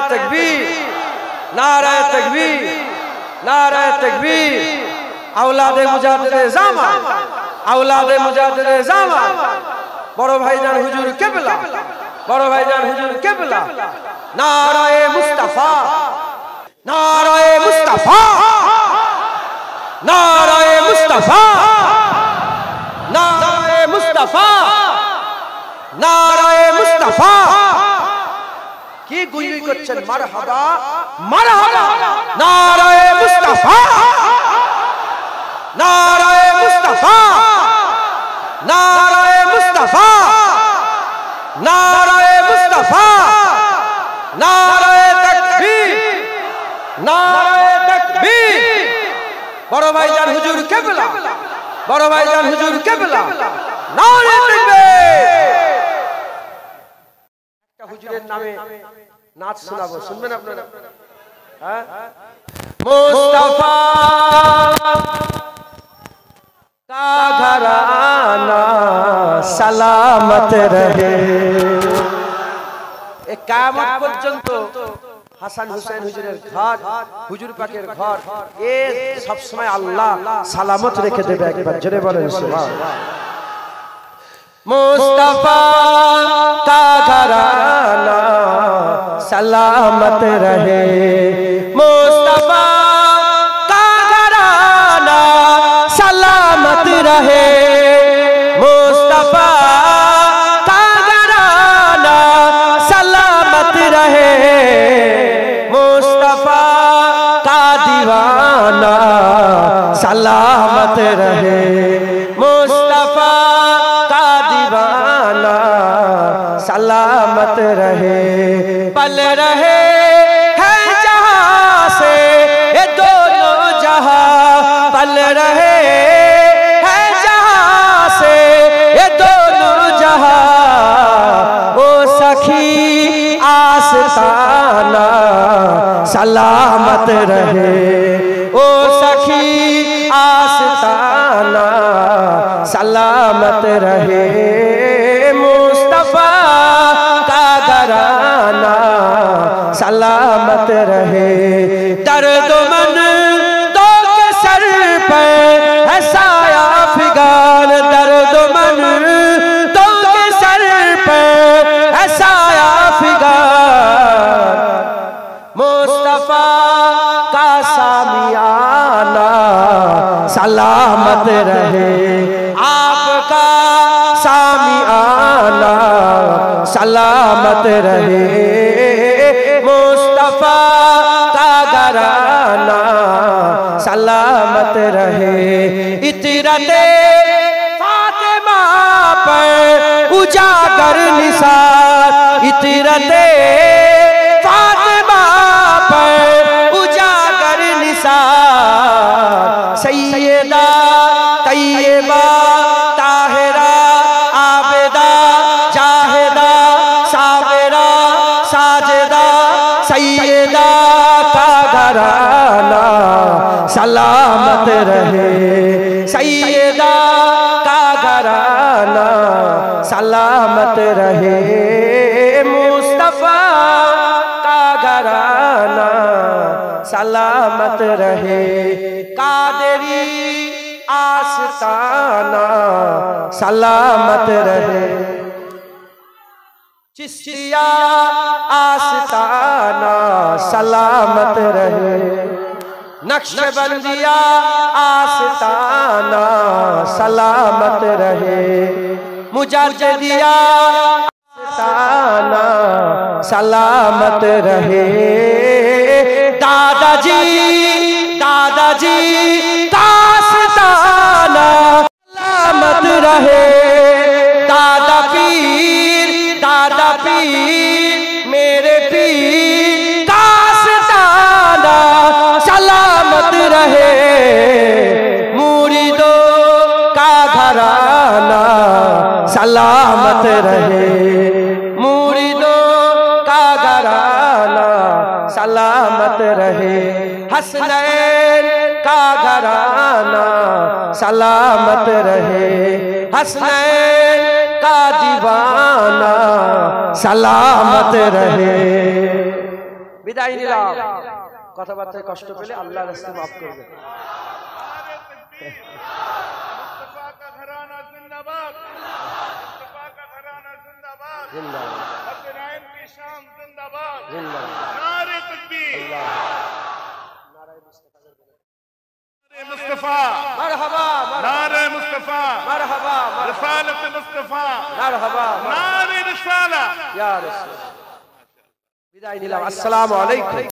तकबीर, नारे तकबीर, नारे तकबीर। औलादे मुजाद्दिद ज़ामा, औलादे मुजाद्दिद ज़ामा, बड़ो भाईजान हुजूर किबला, बड़ो भाईजान हुजूर किबला। नारे मुस्तफा, नारे मुस्तफा, नारे मुस्तफा, नारे मुस्तफा, नारे मुस्तफा। কি গুলি করছেন? মারহাবা, মারহাবা। নারে মুস্তাফা, নারে মুস্তাফা, নারে মুস্তাফা, নারে মুস্তাফা, নারে তাকবীর, নারে তাকবীর। বড় ভাইজান হুজুর কিবলা, বড় ভাইজান হুজুর কিবলা, নারে তাকবীর। হুজুরের নামে নাচ শোনাবো, শুনবেন আপনারা? হ্যাঁ, মুস্তাফা का घराना सलामत रहे। एक कियामत पर्यন্ত হাসান হুসেন হুজুরের ঘর, হুজুর পাকের ঘর, এ সব সময় আল্লাহ সালামত রেখে দেবে। একবার জোরে বলেন সুবহানাল্লাহ। मुस्तफा का घराना सलामत रहे, मुस्तफा का घराना सलामत रहे, मुस्तफा का घराना सलामत रहे, मुस्तफा का दीवाना सलामत रहे, मुस्तफा सलामत रहे। पल रहे है जहां से ये दोनों जहां, पल रहे है जहां से ये दोनों जहां। ओ सखी आस्ताना सलामत रहे, ओ सखी आस्ताना सलामत रहे, मुस्तफा का घराना सलामत रहे। दर्द मन दो के सर पे है साया फिगान, दर्द मन दो के सर पे है साया फिगान, मुस्तफा का सामियाना सलामत रहे, आपका सामियाना सलामत रहे, मुस्तफा का घराना सलामत रहे। इतरते फातिमा पर उजागर निसार, इतरते फातिमा पर उजागर निसार। सैयदा तैयबा ताहिरा आबिदा जाहिदा साबिरा साजिदा, सैयदा का घराना सलामत रहे, सैयदा का घराना सलामत रहे, मुस्तफा का घराना सलामत रहे। कादरी आस्ताना सलामत रहे, चिश्तिया आस्ताना सलामत रहे, नक्शबंदिया आस्ताना सलामत रहे, मुजाद्दिदिया आस्ताना सलामत रहे। दादाजी दादाजी का आस्ताना सलामत रहे, दादा पीर दादा पीर मेरे पीर का आस्ताना सलामत रहे, मुरीदों का घराना सलामत रहे, मुरीदों का घराना सलामत रहे, हसनैन का घराना सलामत रहे, हसनैन का दीवाना सलामत रहे, বিদায় নিলাম। কথাবার্তায় কষ্ট পেলে আল্লাহর রাস্তে মাফ করবে। मुस्तफा का घराना जिंदाबाद, मुस्तफा का घराना जिंदाबाद, जिंदाबाद, हसनैन की शान जिंदाबाद, जिंदाबाद, नारे तकबीर, नारे मुस्तफा, मरहबा, नारे मुस्तफा, मरहबा, रिसालत मुस्तफा, मरहबा, नारे रिसाला या रसूल। বিদায় নিলাম। আসসালামু আলাইকুম।